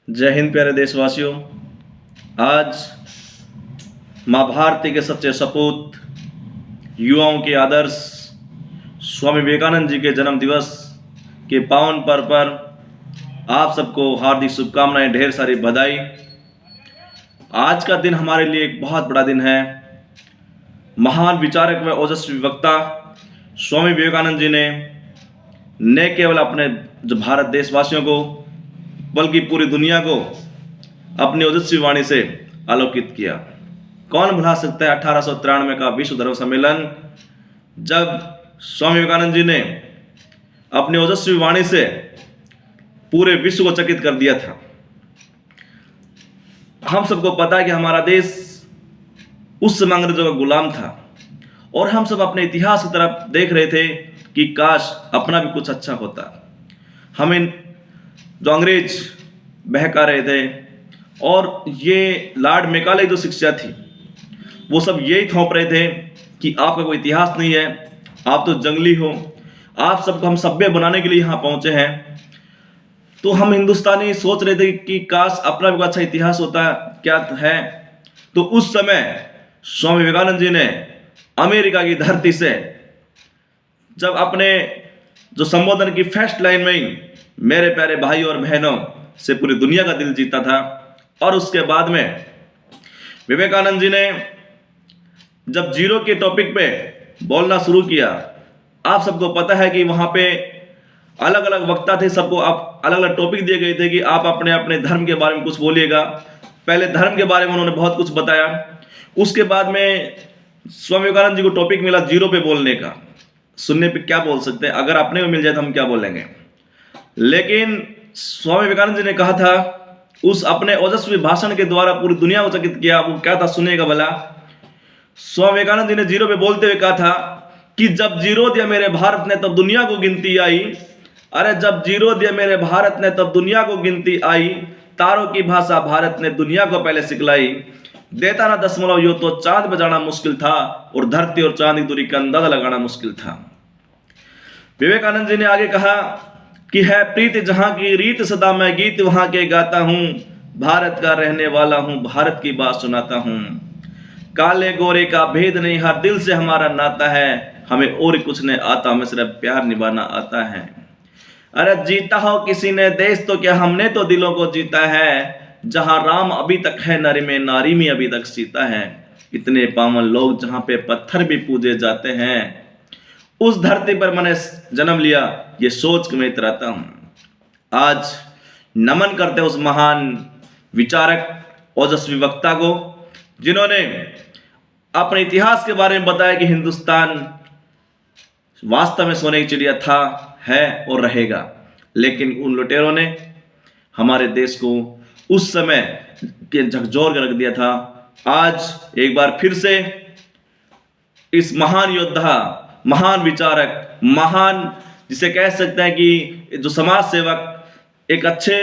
जय हिंद प्यारे देशवासियों। आज माँ भारती के सच्चे सपूत, युवाओं के आदर्श स्वामी विवेकानंद जी के जन्म दिवस के पावन पर्व पर आप सबको हार्दिक शुभकामनाएं, ढेर सारी बधाई। आज का दिन हमारे लिए एक बहुत बड़ा दिन है। महान विचारक व ओजस्वी वक्ता स्वामी विवेकानंद जी ने न केवल अपने जो भारत देशवासियों को बल्कि पूरी दुनिया को अपनी ओजस्वी वाणी से आलोकित किया। कौन भुला सकता है 1893 का विश्व धर्म सम्मेलन, जब स्वामी विवेकानंद जी ने अपनी ओजस्वी वाणी से पूरे विश्व को चकित कर दिया था। हम सबको पता है कि हमारा देश उस समय अंग्रेजों का गुलाम था और हम सब अपने इतिहास की तरफ देख रहे थे कि काश अपना भी कुछ अच्छा होता। हमें जो अंग्रेज बहका रहे थे और ये लॉर्ड मैकाले जो शिक्षा थी वो सब यही थोप रहे थे कि आपका कोई इतिहास नहीं है, आप तो जंगली हो, आप सबको हम सभ्य बनाने के लिए यहाँ पहुँचे हैं। तो हम हिंदुस्तानी सोच रहे थे कि काश अपना भी अच्छा इतिहास होता क्या है। तो उस समय स्वामी विवेकानंद जी ने अमेरिका की धरती से जब अपने जो संबोधन की फर्स्ट लाइन में ही मेरे प्यारे भाई और बहनों से पूरी दुनिया का दिल जीता था, और उसके बाद में विवेकानंद जी ने जब जीरो के टॉपिक पे बोलना शुरू किया, आप सबको पता है कि वहाँ पे अलग अलग वक्ता थे, सबको आप अलग अलग टॉपिक दिए गए थे कि आप अपने अपने धर्म के बारे में कुछ बोलिएगा। पहले धर्म के बारे में उन्होंने बहुत कुछ बताया, उसके बाद में स्वामी विवेकानंद जी को टॉपिक मिला जीरो पे बोलने का। सुनने पे क्या बोल सकते हैं, अगर अपने को मिल जाए तो हम क्या बोलेंगे। लेकिन स्वामी विवेकानंद जी ने कहा था, उस अपने ओजस्वी भाषण के द्वारा पूरी दुनिया को चकित किया। वो क्या था, सुनिएगा भला। स्वामी विवेकानंद जी ने जीरो पे बोलते हुए कहा था कि जब जीरो दिया मेरे भारत ने तब दुनिया को गिनती आई। अरे जब जीरो दिया मेरे भारत ने तब दुनिया को गिनती आई, तारों की भाषा भारत ने दुनिया को पहले सिखलाई। देता ना दशमलव यो तो चांद पे जाना मुश्किल था, और धरती और चांद की दूरी का अंदाजा लगाना मुश्किल था। विवेकानंद जी ने आगे कहा कि है प्रीत जहां की रीत सदा मैं गीत वहां के गाता हूं, भारत का रहने वाला हूं, भारत की बात सुनाता हूं। काले गोरे का भेद नहीं, हर दिल से हमारा नाता है, हमें और कुछ नहीं आता, हमें सिर्फ प्यार निभाना आता है। अरे जीता हो किसी ने देश तो क्या हमने तो दिलों को जीता है, जहां राम अभी तक है नरी में, नारी में अभी तक सीता है। इतने पावन लोग जहां पे पत्थर भी पूजे जाते हैं, उस धरती पर मैंने जन्म लिया, ये सोच के मैं इतराता हूं। आज नमन करते हैं उस महान विचारक ओजस्वी वक्ता को, जिन्होंने अपने इतिहास के बारे में बताया कि हिंदुस्तान वास्तव में सोने की चिड़िया था, है और रहेगा। लेकिन उन लुटेरों ने हमारे देश को उस समय के झकझोर कर रख दिया था। आज एक बार फिर से इस महान योद्धा, महान विचारक, महान जिसे कह सकते हैं कि जो समाज सेवक, एक अच्छे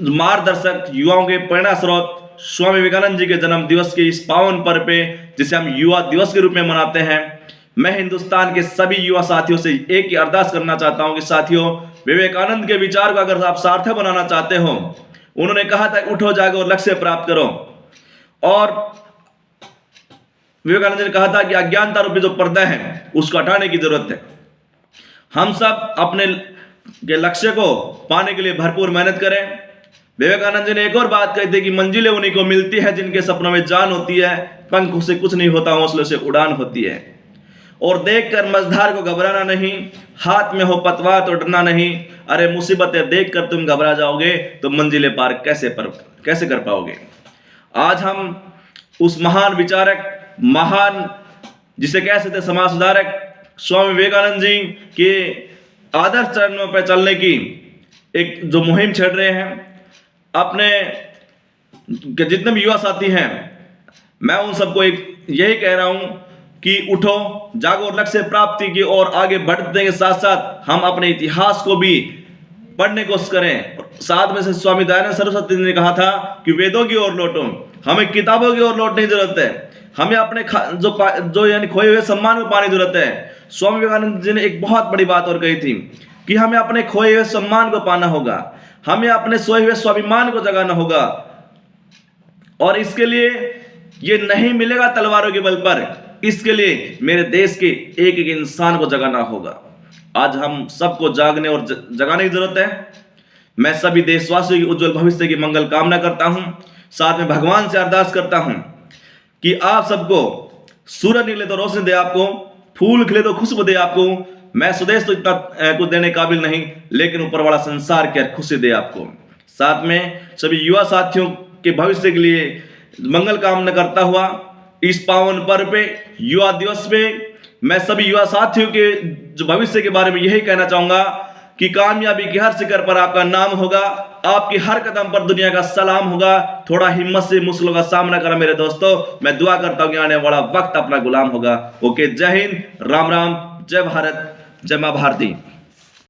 मार्गदर्शक, युवाओं के प्रेरणा स्रोत स्वामी विवेकानंद जी के जन्म दिवस के इस पावन पर्व पे, जिसे हम युवा दिवस के रूप में मनाते हैं, मैं हिंदुस्तान के सभी युवा साथियों से एक ही अरदास करना चाहता हूं कि साथियों, विवेकानंद के विचार को अगर आप सार्थक बनाना चाहते हो, उन्होंने कहा था उठो जागो और लक्ष्य प्राप्त करो, और विवेकानंद जी ने कहा था कि अज्ञानता रूपी जो पर्दा है उसको हटाने की जरूरत है। हम सब अपने के लक्ष्य को पाने के लिए भरपूर मेहनत करें। विवेकानंद जी ने एक और बात कही थी कि मंजिलें उन्हीं को मिलती है जिनके सपनों में जान होती है, पंख से कुछ नहीं होता, हौसले से उड़ान होती है। और देखकर मझधार को घबराना नहीं, हाथ में हो पतवार तो डरना नहीं। अरे मुसीबतें देखकर तुम घबरा जाओगे तो मंजिलें पार कैसे कर पाओगे। आज हम उस महान विचारक, महान जिसे कह सकते समाज सुधारक स्वामी विवेकानंद जी के आदर्श चरणों पर चलने की एक जो मुहिम छेड़ रहे हैं। अपने जितने भी युवा साथी हैं, मैं उन सबको एक यही कह रहा हूं कि उठो जागो और लक्ष्य प्राप्ति की ओर आगे बढ़ने के साथ साथ हम अपने इतिहास को भी पढ़ने की कोशिश करें। साथ में से स्वामी दयानंद सरस्वती ने कहा था कि वेदों की ओर लौटो, हमें किताबों की ओर लौटने की जरूरत है, हमें अपने जो यानी खोए हुए सम्मान को पाने की जरूरत है। स्वामी विवेकानंद जी ने एक बहुत बड़ी बात और कही थी कि हमें अपने खोए हुए सम्मान को पाना होगा, हमें अपने सोए हुए स्वाभिमान को जगाना होगा, और इसके लिए ये नहीं मिलेगा तलवारों के बल पर। इसके लिए मेरे देश के एक एक इंसान को जगाना होगा। आज हम सबको जागने और जगाने की जरूरत है। मैं सभी देशवासियों की उज्जवल भविष्य की मंगल कामना करता हूं। साथ में भगवान से अरदास करता हूं कि आप सबको सूरज निकले तो रोशनी दे आपको, फूल खिले तो खुशबू दे आपको। मैं स्वदेश तो इतना कुछ देने काबिल नहीं, लेकिन ऊपर वाला संसार की खुशी दे आपको। साथ में सभी युवा साथियों के भविष्य के लिए मंगल कामना करता हुआ इस पावन पर्व पे, युवा दिवस पे, मैं सभी युवा साथियों के जो भविष्य के बारे में यही कहना चाहूंगा कि कामयाबी के हर शिखर पर आपका नाम होगा, आपकी हर कदम पर दुनिया का सलाम होगा। थोड़ा हिम्मत से मुश्किलों का सामना करा मेरे दोस्तों। मैं दुआ करता हूं कि आने वाला वक्त अपना गुलाम होगा। ओके, जय हिंद, राम राम, जय भारत, जय मां भारती।